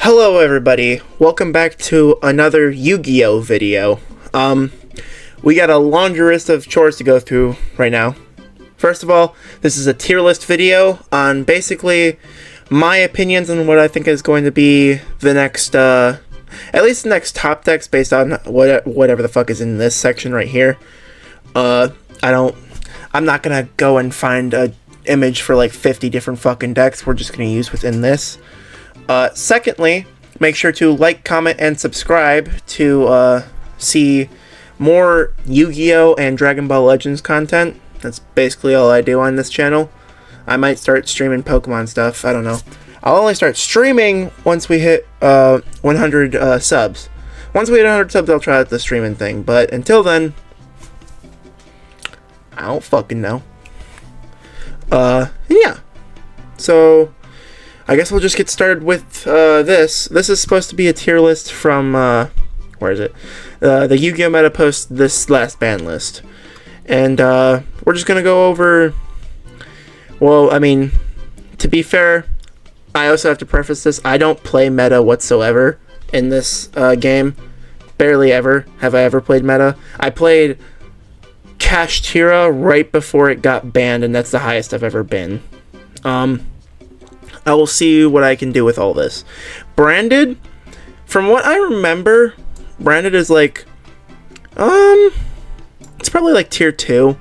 Hello everybody, welcome back to another Yu-Gi-Oh video. We got a laundry list of chores to go through right now. First of all, this is a tier list video on basically my opinions on what I think is going to be the next, at least the next top decks based on whatever the fuck is in this section right here. I'm not gonna go and find a image for like 50 different fucking decks. We're just gonna use what's in this. Secondly, make sure to like, comment, and subscribe to see more Yu-Gi-Oh! And Dragon Ball Legends content. That's basically all I do on this channel. I might start streaming Pokemon stuff, I don't know. I'll only start streaming once we hit 100 subs. Once we hit 100 subs, I'll try out the streaming thing, but until then, I don't fucking know. Yeah. So I guess we'll just get started with this. This is supposed to be a tier list from, where is it? The Yu-Gi-Oh! Meta post this last ban list. And we're just going to go over, well, I mean, to be fair, I also have to preface this, I don't play meta whatsoever in this game. Barely ever have I ever played meta. I played Kashtira right before it got banned, and that's the highest I've ever been. I will see what I can do with all this. Branded, from what I remember, Branded is like, it's probably like tier 2.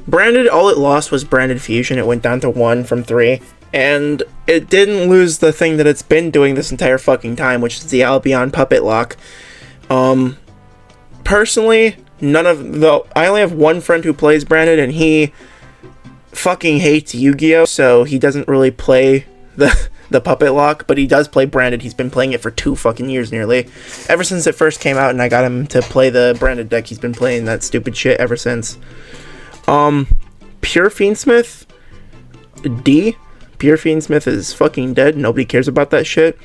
Branded, all it lost was Branded Fusion. It went down to 1 from 3. And it didn't lose the thing that it's been doing this entire fucking time, which is the Albion Puppet Lock. Personally, I only have one friend who plays Branded, and he fucking hates Yu-Gi-Oh! So he doesn't really play the Puppet Lock, but he does play Branded. He's been playing it for 2 fucking years nearly. Ever since it first came out and I got him to play the Branded deck, he's been playing that stupid shit ever since. Pure Fiendsmith D. Pure Fiendsmith is fucking dead. Nobody cares about that shit.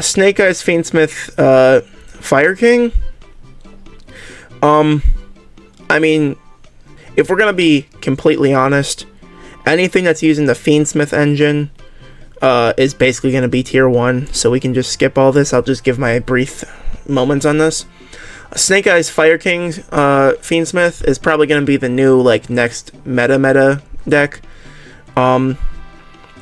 Snake Eyes Fiendsmith Fire King. I mean, if we're gonna be completely honest, anything that's using the Fiendsmith engine is basically going to be tier 1, so we can just skip all this. I'll just give my brief moments on this. Snake Eyes Fire King Fiendsmith is probably going to be the new like next meta deck.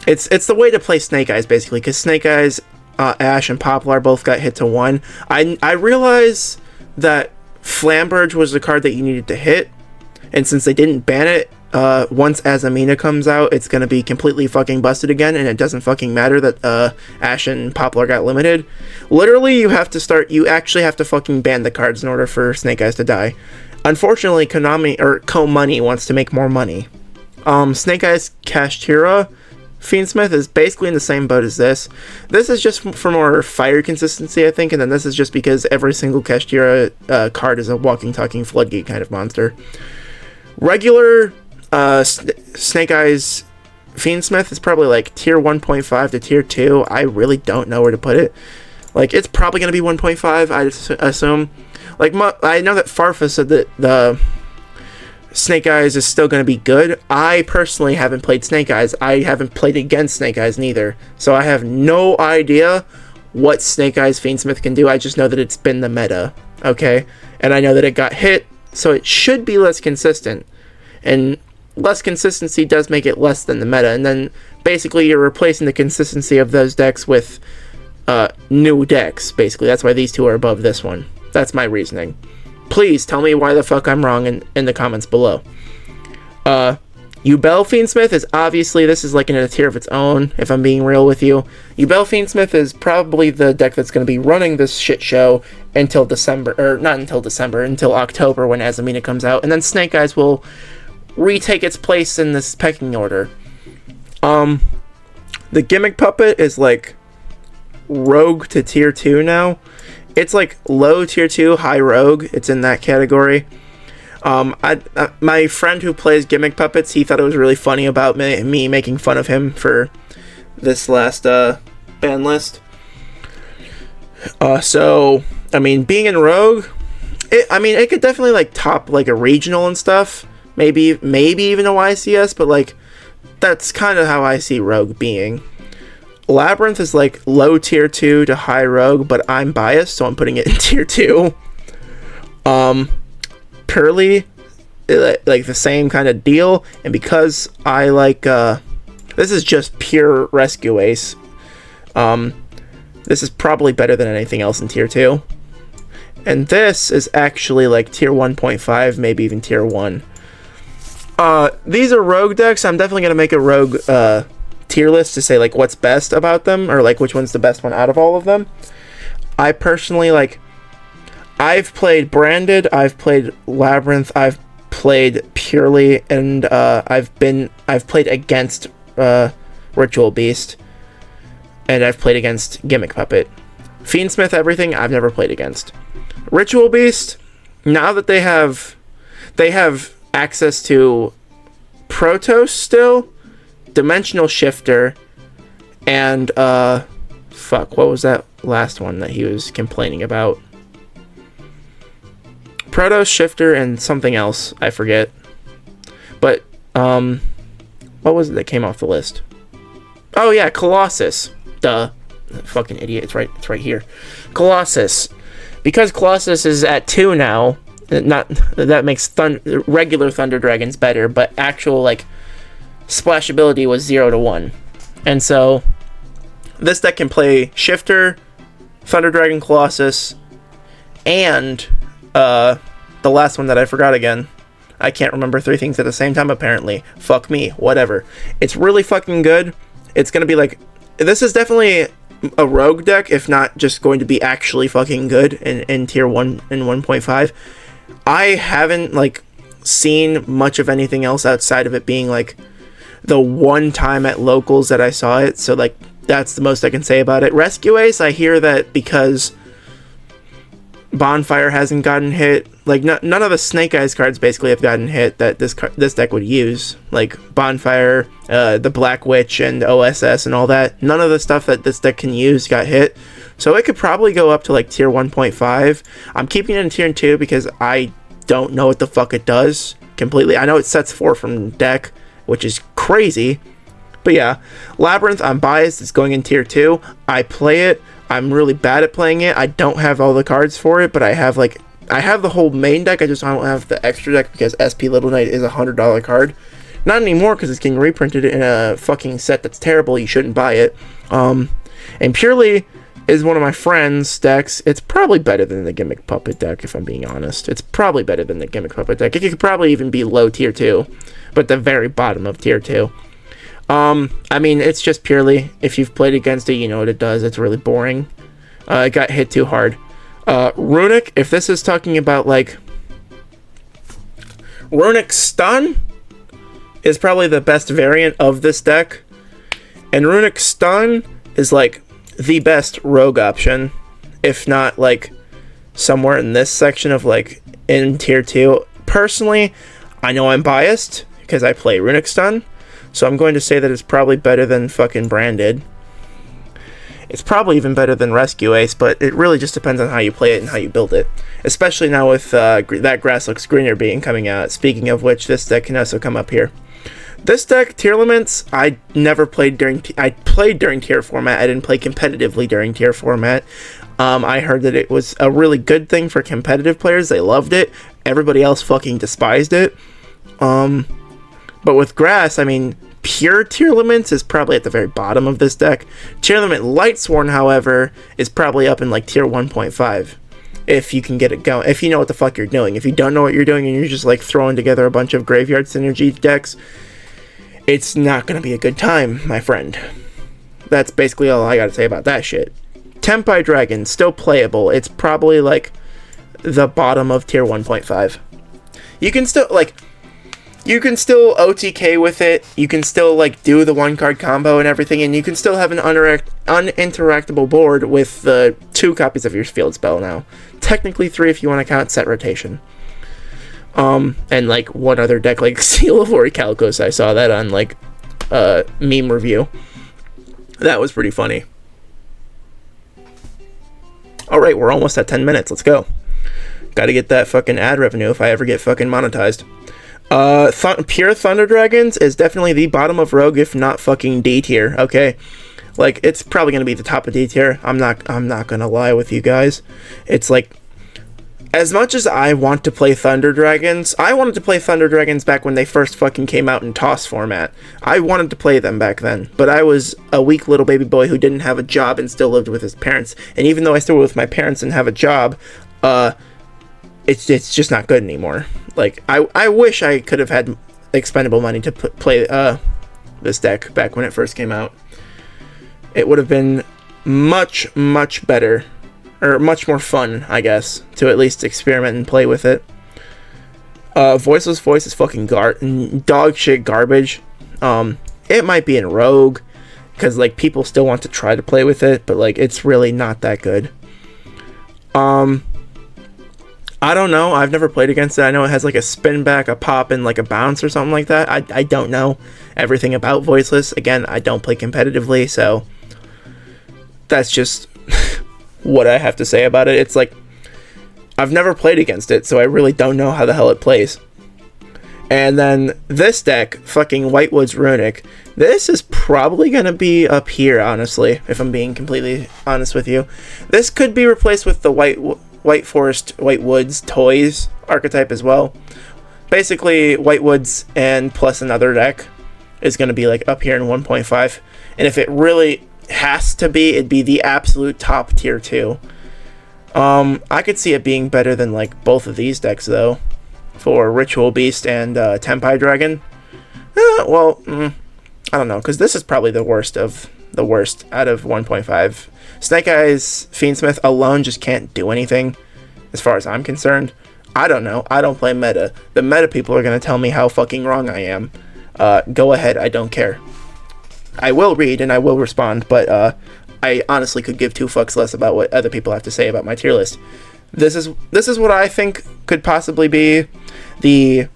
It's the way to play Snake Eyes basically, because Snake Eyes, Ash, and Poplar both got hit to 1. I realize that Flamberge was the card that you needed to hit, and since they didn't ban it, once Azamina comes out, it's gonna be completely fucking busted again, and it doesn't fucking matter that Ash and Poplar got limited. Literally, you actually have to fucking ban the cards in order for Snake Eyes to die. Unfortunately, Co-Money wants to make more money. Snake Eyes Kashtira Fiendsmith is basically in the same boat as this. This is just for more fire consistency, I think, and then this is just because every single Kashtira card is a walking, talking floodgate kind of monster. Regular Snake Eyes Fiendsmith is probably like tier 1.5 to tier 2. I really don't know where to put it. Like, it's probably going to be 1.5, I assume. Like, I know that Farfa said that the Snake Eyes is still going to be good. I personally haven't played Snake Eyes. I haven't played against Snake Eyes neither. So I have no idea what Snake Eyes Fiendsmith can do. I just know that it's been the meta, okay? And I know that it got hit, so it should be less consistent. And less consistency does make it less than the meta, and then basically you're replacing the consistency of those decks with new decks, basically. That's why these two are above this one. That's my reasoning. Please tell me why the fuck I'm wrong in the comments below. Yubel Fiendsmith is obviously, this is like in a tier of its own, if I'm being real with you. Yubel Fiendsmith is probably the deck that's going to be running this shit show until December, or not until December, until October when Azamina comes out, and then Snake Eyes will retake its place in this pecking order. The Gimmick Puppet is like Rogue to tier 2 now. It's like low tier 2, high Rogue. It's in that category. My friend who plays Gimmick Puppets, he thought it was really funny about me making fun of him for this last ban list. So, I mean, being in Rogue, it could definitely like top like a regional and stuff. Maybe even a YCS, but like that's kind of how I see Rogue being. Labyrinth is like low tier 2 to high rogue, but I'm biased, so I'm putting it in tier 2. Purely, like the same kind of deal, and because I like, this is just pure rescue ace. This is probably better than anything else in tier 2. And this is actually like tier 1.5, maybe even tier 1. These are rogue decks. I'm definitely going to make a rogue tier list to say like what's best about them, or like which one's the best one out of all of them. I personally like, I've played Branded, I've played Labyrinth, I've played Purely, and I've played against Ritual Beast, and I've played against Gimmick Puppet. Fiendsmith Everything I've never played against. Ritual Beast, now that they have access to Protos still, Dimensional Shifter, and fuck, what was that last one that he was complaining about? Protos, Shifter, and something else, I forget. But what was it that came off the list? Oh yeah, Colossus. Duh. Fucking idiot. It's right here. Colossus. Because Colossus is at 2 now, not that makes regular Thunder Dragons better, but actual like splashability was 0 to 1. And so this deck can play Shifter, Thunder Dragon, Colossus, and the last one that I forgot again. I can't remember 3 things at the same time, apparently. Fuck me. Whatever. It's really fucking good. It's gonna be like, this is definitely a rogue deck, if not just going to be actually fucking good in tier 1 and 1.5. I haven't like seen much of anything else outside of it being like the one time at locals that I saw it, so like that's the most I can say about it. Rescue Ace, I hear that because Bonfire hasn't gotten hit, like none of the Snake Eyes cards basically have gotten hit that this deck would use, like Bonfire, the Black Witch, and OSS and all that. None of the stuff that this deck can use got hit, so it could probably go up to like tier 1.5. I'm keeping it in tier 2 because I don't know what the fuck it does completely. I know it sets 4 from deck, which is crazy, but yeah. Labyrinth, I'm biased, it's going in tier 2. I play it. I'm really bad at playing it. I don't have all the cards for it, but I have the whole main deck. I don't have the extra deck because SP Little Knight is a $100 card. Not anymore because it's getting reprinted in a fucking set that's terrible. You shouldn't buy it. And Purely is one of my friends' decks. It's probably better than the Gimmick Puppet deck, if I'm being honest. It's probably better than the Gimmick Puppet deck. It could probably even be low tier 2, but the very bottom of tier 2. I mean, it's just Purely. If you've played against it, you know what it does. It's really boring. It got hit too hard. Runic, if this is talking about, like, Runic Stun is probably the best variant of this deck. And Runic Stun is, like, the best rogue option. If not, like, somewhere in this section of, like, in tier 2. Personally, I know I'm biased because I play Runic Stun. So I'm going to say that it's probably better than fucking Branded. It's probably even better than Rescue Ace, but it really just depends on how you play it and how you build it. Especially now with That Grass Looks Greener being coming out. Speaking of which, this deck can also come up here. This deck, Tier Limits, I never played during... I played during tier format. I didn't play competitively during tier format. I heard that it was a really good thing for competitive players. They loved it. Everybody else fucking despised it. But with Grass, I mean, pure Tier Limits is probably at the very bottom of this deck. Tier Limit Lightsworn, however, is probably up in like tier 1.5. If you can get it going. If you know what the fuck you're doing. If you don't know what you're doing and you're just like throwing together a bunch of Graveyard Synergy decks, it's not going to be a good time, my friend. That's basically all I got to say about that shit. Tempai Dragon, still playable. It's probably like the bottom of tier 1.5. You can still, like... You can still OTK with it, you can still like do the 1-card combo and everything, and you can still have an uninteractable board with the 2 copies of your field spell now. Technically 3 if you want to count set rotation. And like one other deck, like Seal of Orichalcos, I saw that on like meme review. That was pretty funny. Alright, we're almost at 10 minutes, let's go. Gotta get that fucking ad revenue if I ever get fucking monetized. Pure Thunder Dragons is definitely the bottom of Rogue, if not fucking D tier, okay? Like, it's probably gonna be the top of D tier. I'm not gonna lie with you guys. It's like, as much as I want to play Thunder Dragons, I wanted to play Thunder Dragons back when they first fucking came out in TOS format. I wanted to play them back then, but I was a weak little baby boy who didn't have a job and still lived with his parents. And even though I still live with my parents and have a job, it's just not good anymore. Like, I wish I could have had expendable money to play this deck back when it first came out. It would have been much better. Or much more fun, I guess, to at least experiment and play with it. Voiceless Voice is fucking dog shit garbage. It might be in Rogue, because, like, people still want to try to play with it, but, like, it's really not that good. I don't know. I've never played against it. I know it has, like, a spin back, a pop, and, like, a bounce or something like that. I don't know everything about Voiceless. Again, I don't play competitively, so that's just what I have to say about it. It's like, I've never played against it, so I really don't know how the hell it plays. And then this deck, fucking Whitewood's Runic, this is probably going to be up here, honestly, if I'm being completely honest with you. This could be replaced with the White Forest, White Woods Toys archetype as well. Basically, Whitewoods and plus another deck is going to be like up here in 1.5. And if it really has to be, it'd be the absolute top tier 2. I could see it being better than like both of these decks though, for Ritual Beast and Tempai Dragon. I don't know, because this is probably the worst of the worst out of 1.5. Snake Eyes Fiendsmith alone just can't do anything as far as I'm concerned. I don't know. I don't play meta. The meta people are going to tell me how fucking wrong I am. Go ahead. I don't care. I will read and I will respond, but I honestly could give two fucks less about what other people have to say about my tier list. This is what I think could possibly be the...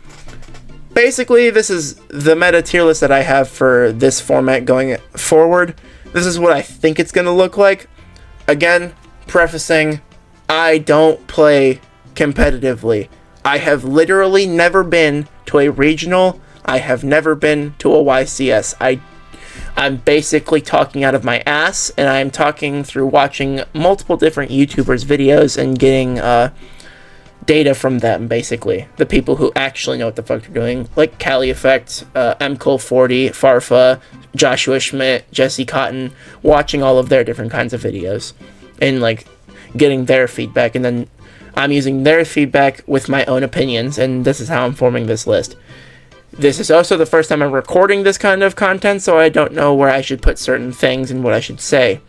Basically, this is the meta tier list that I have for this format going forward. This is what I think it's going to look like. Again, prefacing, I don't play competitively. I have literally never been to a regional. I have never been to a YCS. I'm basically talking out of my ass, and I'm talking through watching multiple different YouTubers' videos and getting data from them, basically. The people who actually know what the fuck they're doing, like Cali Effect, MCole40, Farfa, Joshua Schmidt, Jesse Cotton, watching all of their different kinds of videos, and like getting their feedback, and then I'm using their feedback with my own opinions, and this is how I'm forming this list. This is also the first time I'm recording this kind of content, so I don't know where I should put certain things and what I should say.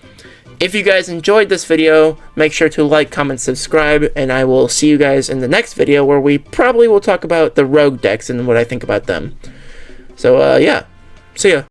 If you guys enjoyed this video, make sure to like, comment, subscribe, and I will see you guys in the next video where we probably will talk about the rogue decks and what I think about them. So, yeah. See ya.